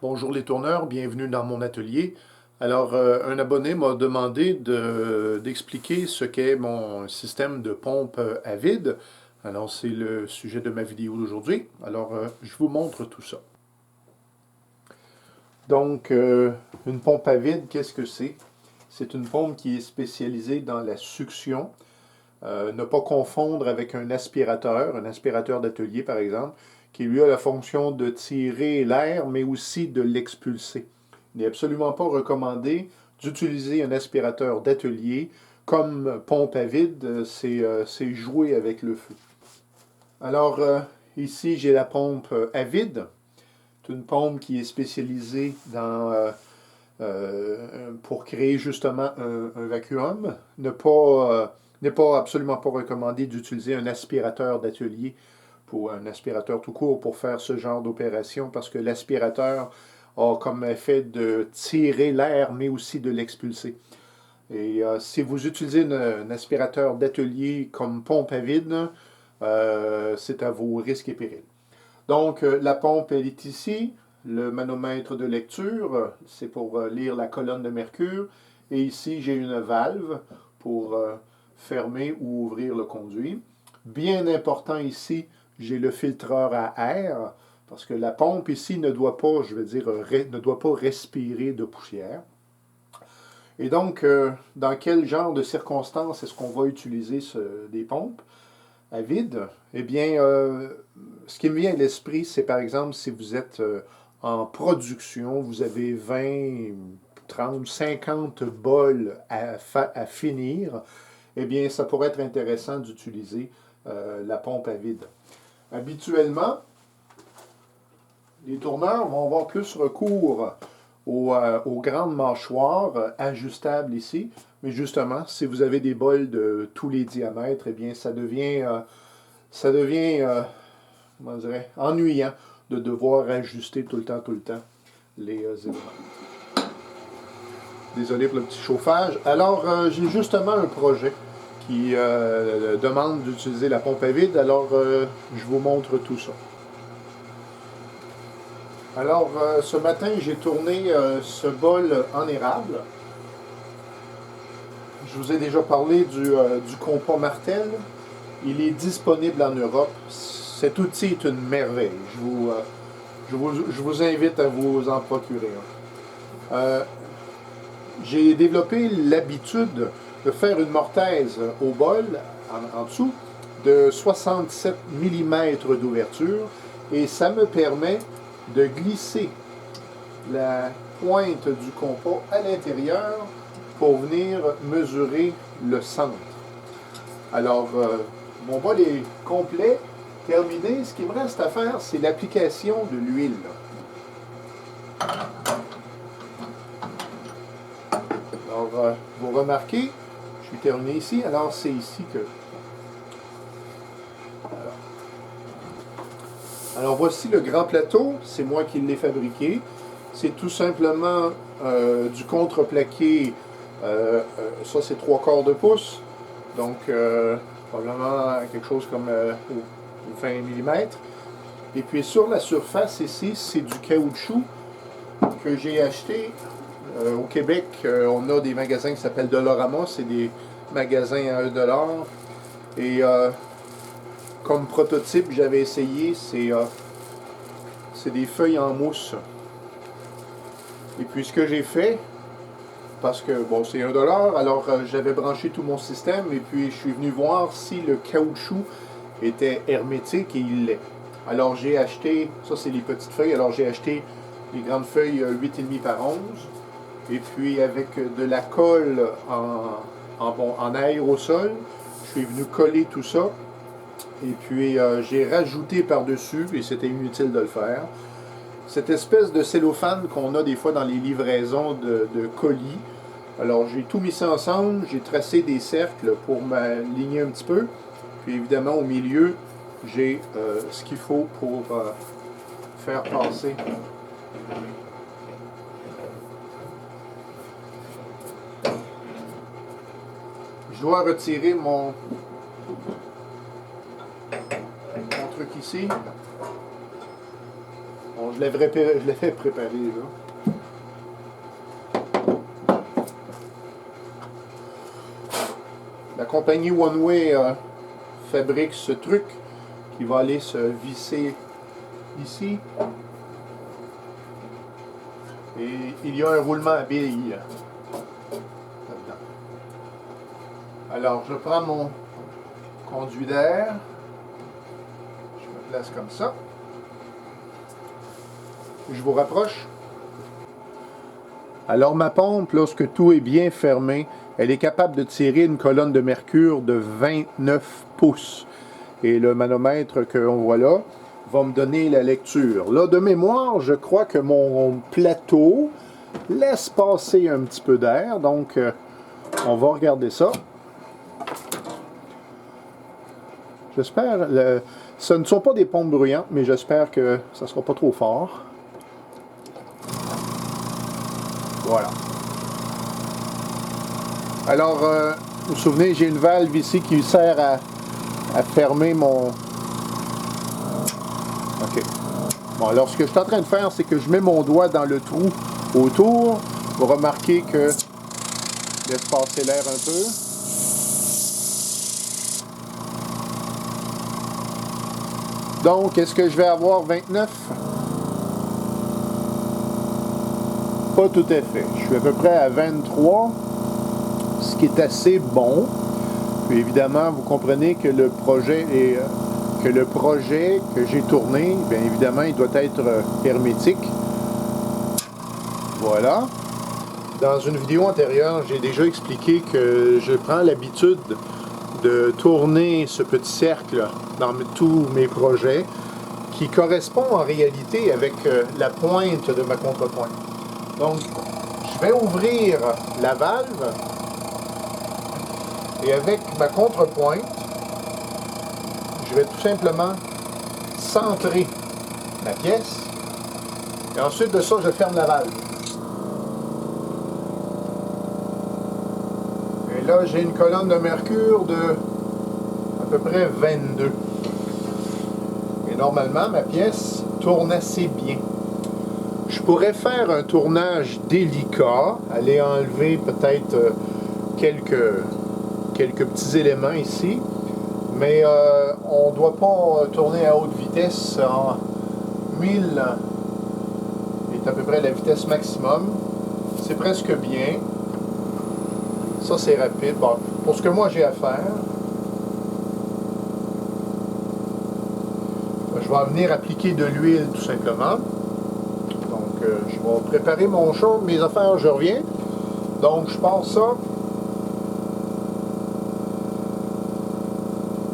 Bonjour les tourneurs, bienvenue dans mon atelier. Alors, un abonné m'a demandé d'expliquer ce qu'est mon système de pompe à vide. Alors, c'est le sujet de ma vidéo d'aujourd'hui. Alors, je vous montre tout ça. Donc, une pompe à vide, qu'est-ce que c'est? C'est une pompe qui est spécialisée dans la succion. Ne pas confondre avec un aspirateur d'atelier par exemple, qui lui a la fonction de tirer l'air, mais aussi de l'expulser. Il n'est absolument pas recommandé d'utiliser un aspirateur d'atelier comme pompe à vide, c'est jouer avec le feu. Alors, ici, j'ai la pompe à vide. C'est une pompe qui est spécialisée pour créer justement un vacuum. N'est pas absolument pas recommandé d'utiliser un aspirateur d'atelier pour un aspirateur tout court pour faire ce genre d'opération parce que l'aspirateur a comme effet de tirer l'air mais aussi de l'expulser. Et si vous utilisez un aspirateur d'atelier comme pompe à vide, c'est à vos risques et périls. Donc la pompe elle est ici, le manomètre de lecture, c'est pour lire la colonne de mercure, et ici j'ai une valve pour fermer ou ouvrir le conduit. Bien important ici, j'ai le filtreur à air, parce que la pompe ici ne doit pas, je veux dire, ne doit pas respirer de poussière. Et donc, dans quel genre de circonstances est-ce qu'on va utiliser des pompes à vide? Eh bien, ce qui me vient à l'esprit, c'est par exemple si vous êtes en production, vous avez 20, 30, 50 bols à finir, eh bien, ça pourrait être intéressant d'utiliser la pompe à vide. Habituellement, les tourneurs vont avoir plus recours aux grandes mâchoires ajustables ici, mais justement, si vous avez des bols de tous les diamètres, eh bien, ça devient comment dirais, ennuyant de devoir ajuster tout le temps les éléments. Désolé pour le petit chauffage. Alors, j'ai justement un projet qui demande d'utiliser la pompe à vide. Alors, je vous montre tout ça. Alors, ce matin, j'ai tourné ce bol en érable. Je vous ai déjà parlé du compas Martel. Il est disponible en Europe. Cet outil est une merveille. Je vous invite à vous en procurer un. J'ai développé l'habitude de faire une mortaise au bol, en dessous, de 67 mm d'ouverture, et ça me permet de glisser la pointe du compas à l'intérieur pour venir mesurer le centre. Alors, mon bol est complet, terminé. Ce qui me reste à faire, c'est l'application de l'huile. Alors, vous remarquez, je suis terminé ici. Alors, c'est ici que... Alors, voici le grand plateau. C'est moi qui l'ai fabriqué. C'est tout simplement du contreplaqué. Ça, c'est 3/4 de pouce. Donc, probablement quelque chose comme 20 mm. Et puis, sur la surface ici, c'est du caoutchouc que j'ai acheté. Au Québec, on a des magasins qui s'appellent Dollarama. C'est des magasins à 1$. Et comme prototype, j'avais essayé, c'est des feuilles en mousse. Et puis ce que j'ai fait, parce que bon, c'est 1$, alors j'avais branché tout mon système et puis je suis venu voir si le caoutchouc était hermétique et il l'est. Alors j'ai acheté, ça c'est les petites feuilles, alors j'ai acheté les grandes feuilles 8,5 par 11. Et puis avec de la colle en aérosol, je suis venu coller tout ça. Et puis j'ai rajouté par-dessus, et c'était inutile de le faire, cette espèce de cellophane qu'on a des fois dans les livraisons de colis. Alors j'ai tout mis ça ensemble, j'ai tracé des cercles pour m'aligner un petit peu. Puis évidemment au milieu, j'ai ce qu'il faut pour faire passer. Je dois retirer mon truc ici. Bon, je l'avais préparé là. La compagnie One-Way fabrique ce truc qui va aller se visser ici. Et il y a un roulement à billes là-dedans. Alors, je prends mon conduit d'air. Je me place comme ça. Je vous rapproche. Alors, ma pompe, lorsque tout est bien fermé, elle est capable de tirer une colonne de mercure de 29 pouces. Et le manomètre qu'on voit là va me donner la lecture. Là, de mémoire, je crois que mon plateau laisse passer un petit peu d'air. Donc, on va regarder ça. J'espère... Ce ne sont pas des pompes bruyantes, mais j'espère que ça ne sera pas trop fort. Voilà. Alors, vous vous souvenez, j'ai une valve ici qui sert à fermer mon... OK. Bon, alors ce que je suis en train de faire, c'est que je mets mon doigt dans le trou autour. Vous remarquez que je laisse passer l'air un peu. Donc, est-ce que je vais avoir 29? Pas tout à fait. Je suis à peu près à 23, ce qui est assez bon. Puis évidemment, vous comprenez que le projet que j'ai tourné, bien évidemment, il doit être hermétique. Voilà. Dans une vidéo antérieure, j'ai déjà expliqué que je prends l'habitude de tourner ce petit cercle dans tous mes projets qui correspond en réalité avec la pointe de ma contrepointe. Donc, je vais ouvrir la valve et avec ma contrepointe, je vais tout simplement centrer ma pièce et ensuite de ça, je ferme la valve. Et là, j'ai une colonne de mercure de à peu près 22. Et normalement, ma pièce tourne assez bien. Je pourrais faire un tournage délicat, aller enlever peut-être quelques petits éléments ici, mais on ne doit pas tourner à haute vitesse. En 1000 est à peu près la vitesse maximum. C'est presque bien. Ça, c'est rapide. Bon, pour ce que moi j'ai à faire, je vais venir appliquer de l'huile tout simplement. Donc, je vais préparer mon chaud, mes affaires, je reviens. Donc, je passe ça.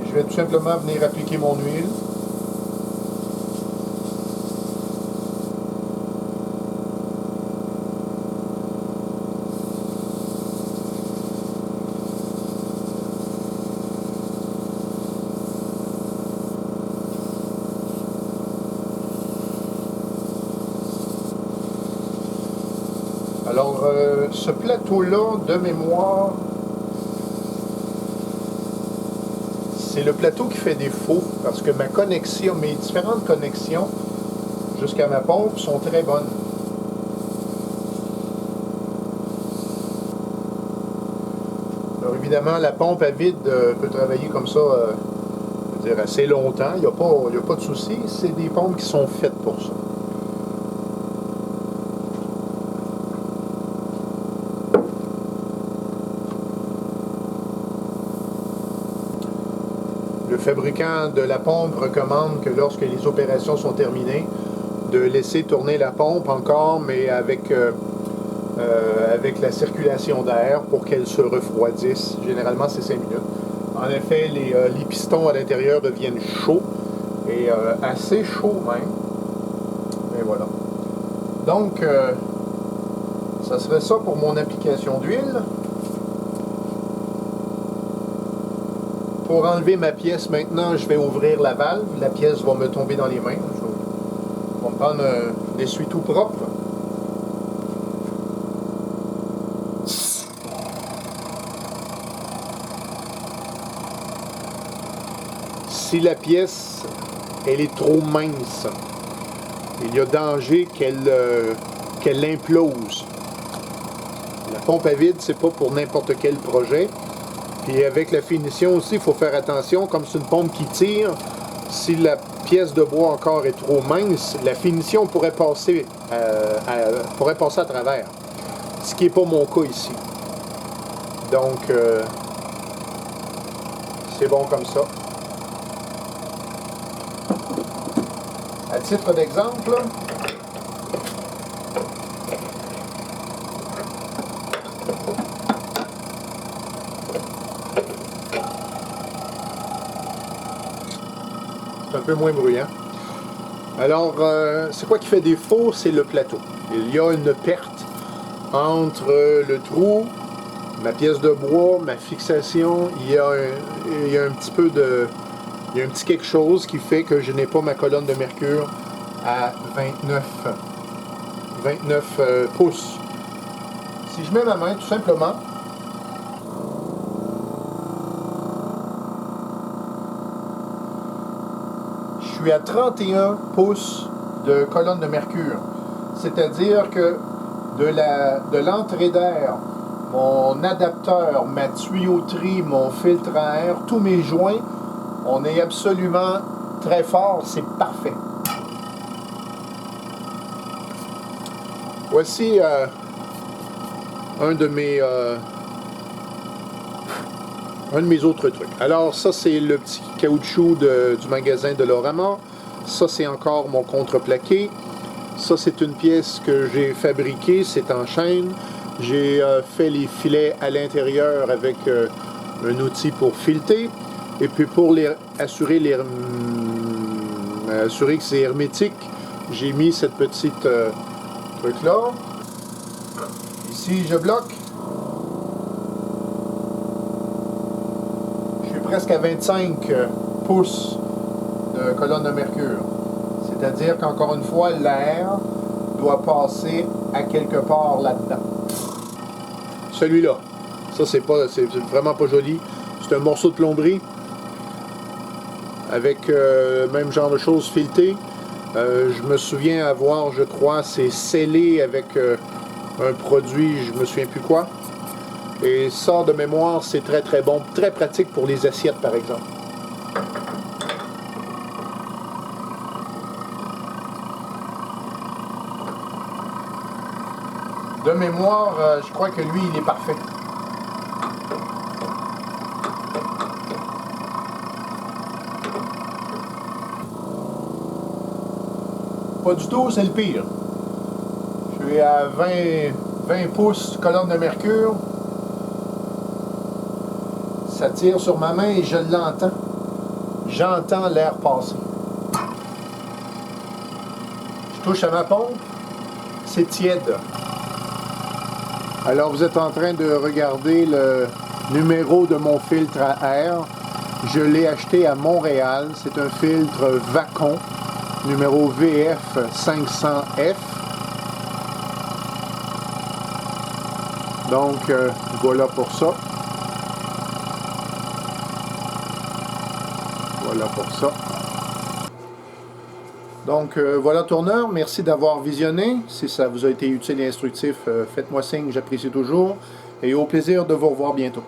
Et je vais tout simplement venir appliquer mon huile. Alors, ce plateau-là, de mémoire, c'est le plateau qui fait défaut parce que ma connexion, mes différentes connexions jusqu'à ma pompe sont très bonnes. Alors, évidemment, la pompe à vide peut travailler comme ça je veux dire, assez longtemps. Il n'y a pas de souci. C'est des pompes qui sont faites pour ça. Le fabricant de la pompe recommande que lorsque les opérations sont terminées, de laisser tourner la pompe encore, mais avec la circulation d'air pour qu'elle se refroidisse. Généralement, c'est 5 minutes. En effet, les pistons à l'intérieur deviennent chauds, et assez chauds même. Et voilà. Donc, ça serait ça pour mon application d'huile. Pour enlever ma pièce maintenant, je vais ouvrir la valve. La pièce va me tomber dans les mains. Je vais me prendre un essuie-tout propre. Si la pièce, elle est trop mince, il y a danger qu'elle implose. La pompe à vide, c'est pas pour n'importe quel projet. Puis avec la finition aussi, il faut faire attention, comme c'est une pompe qui tire, si la pièce de bois encore est trop mince, la finition pourrait passer à travers. Ce qui n'est pas mon cas ici. Donc, c'est bon comme ça. À titre d'exemple, c'est un peu moins bruyant. Alors, c'est quoi qui fait défaut? C'est le plateau. Il y a une perte entre le trou, ma pièce de bois, ma fixation. Il y a un petit peu de... Il y a un petit quelque chose qui fait que je n'ai pas ma colonne de mercure à 29 pouces. Si je mets ma main, tout simplement, je suis à 31 pouces de colonne de mercure. C'est-à-dire que de l'entrée d'air, mon adapteur, ma tuyauterie, mon filtre à air, tous mes joints, on est absolument très fort, c'est parfait. Voici un de mes autres trucs. Alors ça, c'est le petit caoutchouc du magasin de Lorama. Ça, c'est encore mon contreplaqué. Ça, c'est une pièce que j'ai fabriquée, c'est en chaîne. J'ai fait les filets à l'intérieur avec un outil pour fileter. Et puis pour assurer que c'est hermétique, j'ai mis cette petite truc-là. Ici, je bloque. Je suis presque à 25 pouces de colonne de mercure. C'est-à-dire qu'encore une fois, l'air doit passer à quelque part là-dedans. Celui-là, ça c'est vraiment pas joli. C'est un morceau de plomberie avec même genre de choses filetées. Je me souviens avoir, je crois, c'est scellé avec un produit, je me souviens plus quoi. Et ça, de mémoire, c'est très très bon, très pratique pour les assiettes par exemple. De mémoire, je crois que lui, il est parfait. Pas du tout, c'est le pire. Je suis à 20 pouces colonne de mercure. Ça tire sur ma main et je l'entends. J'entends l'air passer. Je touche à ma pompe, c'est tiède. Alors vous êtes en train de regarder le numéro de mon filtre à air. Je l'ai acheté à Montréal. C'est un filtre Vacon, numéro VF500F. Donc voilà pour ça. Voilà pour ça. Donc voilà tourneur, merci d'avoir visionné. Si ça vous a été utile et instructif, faites-moi signe, j'apprécie toujours. Et au plaisir de vous revoir bientôt.